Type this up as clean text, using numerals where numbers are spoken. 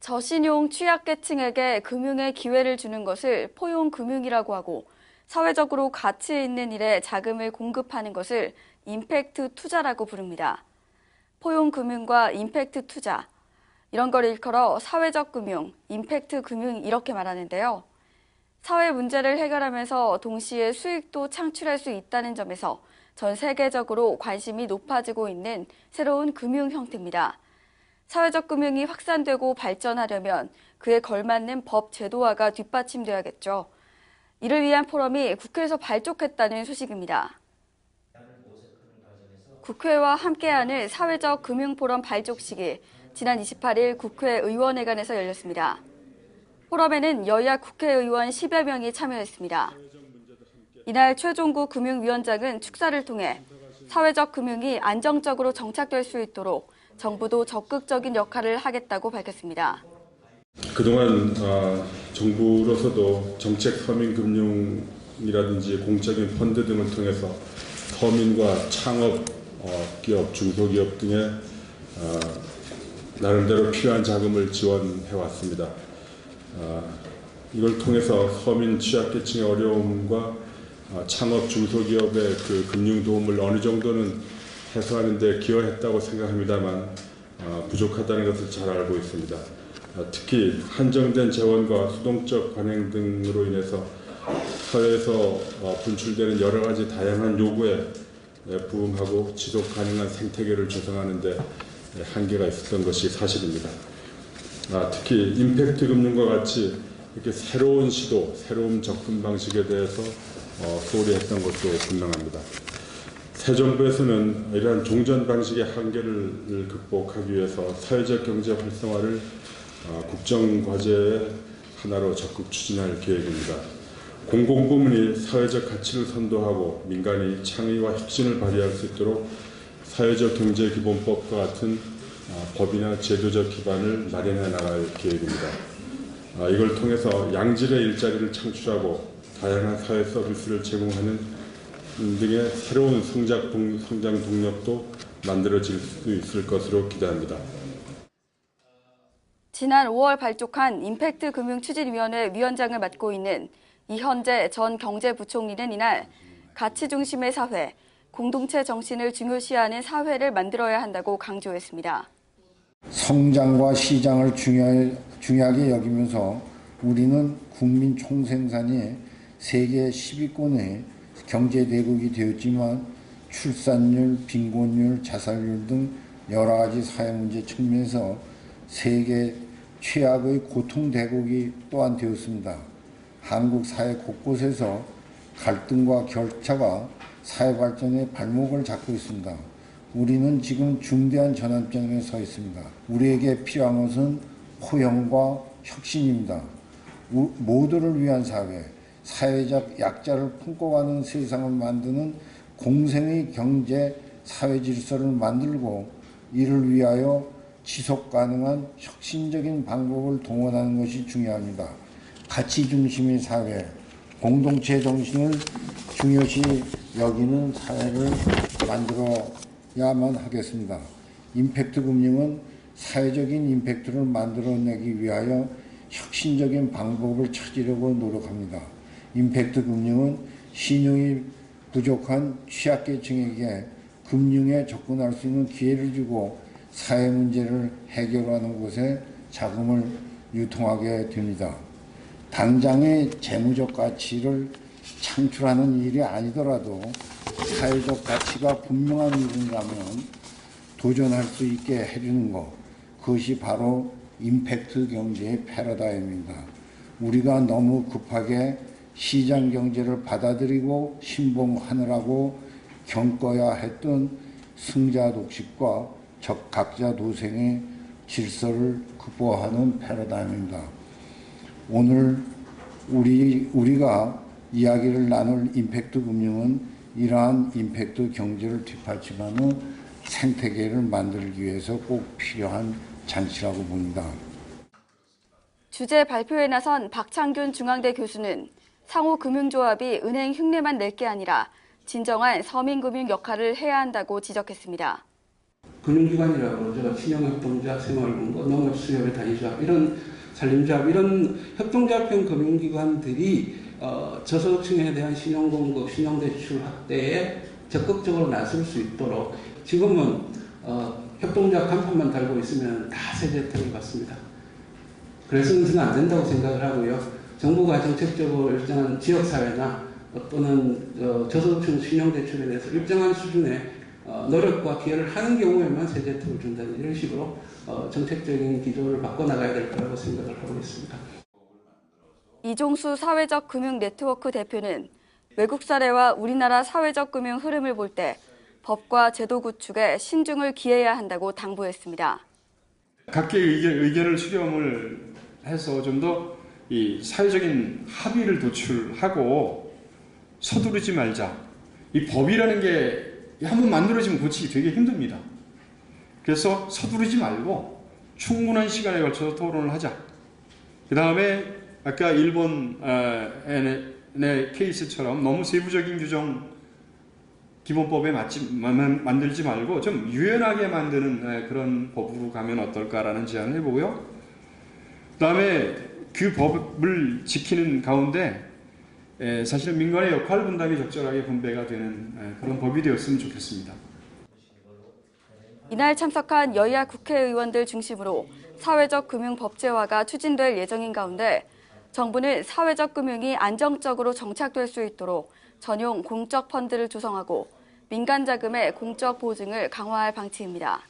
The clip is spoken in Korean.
저신용 취약계층에게 금융의 기회를 주는 것을 포용금융이라고 하고 사회적으로 가치 있는 일에 자금을 공급하는 것을 임팩트 투자라고 부릅니다. 포용금융과 임팩트 투자, 이런 걸 일컬어 사회적 금융, 임팩트 금융 이렇게 말하는데요. 사회 문제를 해결하면서 동시에 수익도 창출할 수 있다는 점에서 전 세계적으로 관심이 높아지고 있는 새로운 금융 형태입니다. 사회적 금융이 확산되고 발전하려면 그에 걸맞는 법 제도화가 뒷받침돼야겠죠. 이를 위한 포럼이 국회에서 발족했다는 소식입니다. 국회와 함께하는 사회적 금융 포럼 발족식이 지난 28일 국회의원회관에서 열렸습니다. 포럼에는 여야 국회의원 10여 명이 참여했습니다. 이날 최종구 금융위원장은 축사를 통해 사회적 금융이 안정적으로 정착될 수 있도록 정부도 적극적인 역할을 하겠다고 밝혔습니다. 그동안 정부로서도 정책 서민금융이라든지 공적인 펀드 등을 통해서 서민과 창업, 기업, 중소기업 등의 나름대로 필요한 자금을 지원해 왔습니다. 이걸 통해서 서민 취약계층의 어려움과 창업 중소기업의 그 금융 도움을 어느 정도는 해소하는 데 기여했다고 생각합니다만 부족하다는 것을 잘 알고 있습니다. 특히 한정된 재원과 수동적 관행 등으로 인해서 사회에서 분출되는 여러 가지 다양한 요구에 부응하고 지속 가능한 생태계를 조성하는 데 한계가 있었던 것이 사실입니다. 특히 임팩트 금융과 같이 이렇게 새로운 시도, 새로운 접근 방식에 대해서 소홀히 했던 것도 분명합니다. 새 정부에서는 이러한 종전 방식의 한계를 극복하기 위해서 사회적 경제 활성화를 국정과제의 하나로 적극 추진할 계획입니다. 공공부문이 사회적 가치를 선도하고 민간이 창의와 혁신을 발휘할 수 있도록 사회적 경제기본법과 같은 법이나 제도적 기반을 마련해 나갈 계획입니다. 이걸 통해서 양질의 일자리를 창출하고 다양한 사회 서비스를 제공하는 등의 새로운 성장 동력도 만들어질 수 있을 것으로 기대합니다. 지난 5월 발족한 임팩트 금융추진위원회 위원장을 맡고 있는 이현재 전 경제부총리는 이날 가치 중심의 사회, 공동체 정신을 중요시하는 사회를 만들어야 한다고 강조했습니다. 성장과 시장을 중요하게 여기면서 우리는 국민 총생산이 세계 10위권의 경제대국이 되었지만 출산율, 빈곤율, 자살률 등 여러 가지 사회문제 측면에서 세계 최악의 고통대국이 또한 되었습니다. 한국 사회 곳곳에서 갈등과 격차가 사회 발전의 발목을 잡고 있습니다. 우리는 지금 중대한 전환점에 서 있습니다. 우리에게 필요한 것은 포용과 혁신입니다. 모두를 위한 사회, 사회적 약자를 품고 가는 세상을 만드는 공생의 경제 사회 질서를 만들고 이를 위하여 지속 가능한 혁신적인 방법을 동원하는 것이 중요합니다. 가치 중심의 사회, 공동체 정신을 중요시 여기는 사회를 만들어야만 하겠습니다. 임팩트 금융은 사회적인 임팩트를 만들어내기 위하여 혁신적인 방법을 찾으려고 노력합니다. 임팩트 금융은 신용이 부족한 취약계층에게 금융에 접근할 수 있는 기회를 주고 사회 문제를 해결하는 곳에 자금을 유통하게 됩니다. 당장의 재무적 가치를 창출하는 일이 아니더라도 사회적 가치가 분명한 일이라면 도전할 수 있게 해주는 것, 그것이 바로 임팩트 경제의 패러다임입니다. 우리가 너무 급하게 시장 경제를 받아들이고 신봉하느라고 겪어야 했던 승자 독식과 적각자 도생의 질서를 극복하는 패러다임입니다. 오늘 우리가 이야기를 나눌 임팩트 금융은 이러한 임팩트 경제를 뒷받침하는 생태계를 만들기 위해서 꼭 필요한 장치라고 봅니다. 주제 발표에 나선 박창균 중앙대 교수는 상호금융조합이 은행 흉내만 낼 게 아니라 진정한 서민금융 역할을 해야 한다고 지적했습니다. 금융기관이라고 그러죠. 신용협동조합, 생활금고, 농업수협의 단위조합, 이런 산림조합, 이런 협동조합형 금융기관들이 저소득층에 대한 신용공급, 신용대출 확대에 적극적으로 나설 수 있도록 지금은 협동조합 간판만 달고 있으면 다 세제 혜택을 받습니다. 그래서는 저는 안 된다고 생각을 하고요. 정부가 정책적으로 일정한 지역사회나 또는 저소득층 신용대출에 대해서 일정한 수준의 노력과 기여를 하는 경우에만 세제 혜택을 준다는 이런 식으로 정책적인 기조를 바꿔나가야 될 거라고 생각을 하고 있습니다. 이종수 사회적 금융 네트워크 대표는 외국 사례와 우리나라 사회적 금융 흐름을 볼 때 법과 제도 구축에 신중을 기해야 한다고 당부했습니다. 각계의 의견을 수렴을 해서 좀 더 이 사회적인 합의를 도출하고 서두르지 말자. 이 법이라는 게 한번 만들어지면 고치기 되게 힘듭니다. 그래서 서두르지 말고 충분한 시간에 걸쳐서 토론을 하자. 그 다음에 아까 일본의 케이스처럼 너무 세부적인 규정 기본법에 만들지 말고 좀 유연하게 만드는 그런 법으로 가면 어떨까라는 제안을 해보고요. 그 다음에 그 법을 지키는 가운데 사실은 민간의 역할 분담이 적절하게 분배가 되는 그런 법이 되었으면 좋겠습니다. 이날 참석한 여야 국회의원들 중심으로 사회적 금융 법제화가 추진될 예정인 가운데 정부는 사회적 금융이 안정적으로 정착될 수 있도록 전용 공적 펀드를 조성하고 민간 자금의 공적 보증을 강화할 방침입니다.